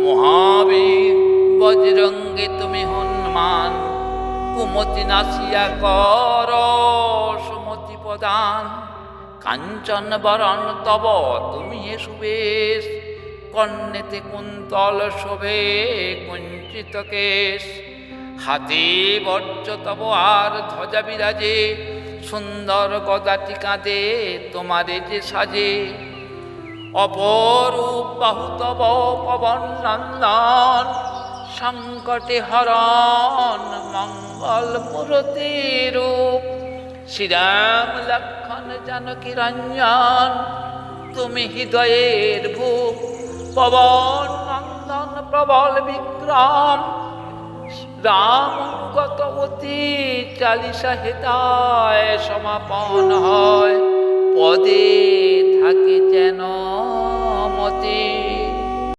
মহাবীর বজরঙ্গে তুমি হনুমান, কুমতি নাসিয়া কর সুমতি প্রদান। কাঞ্চন বরণ তব তুমি হে সুবেশ, কর্ণেতে কুন্তল শোভে কুঞ্চিত কেশ। হাতে বর্জ তব আর ধ্বজা বিরাজে, সুন্দর গদাটি কাঁদে তোমারে যে সাজে। অপরূপ বাহু তব পবন নন্দন, সংকটে হরণ মঙ্গল মূরতি রূপ। শ্রীরাম লক্ষণ জানকী রঞ্জন, তুমি হৃদয়ের ভূপ। পবন নন্দন প্রবল বিক্রম, রাম অনুগত অতি চালিশা হেতায় সমাপন হয়। পদে থাকে যেন মতি।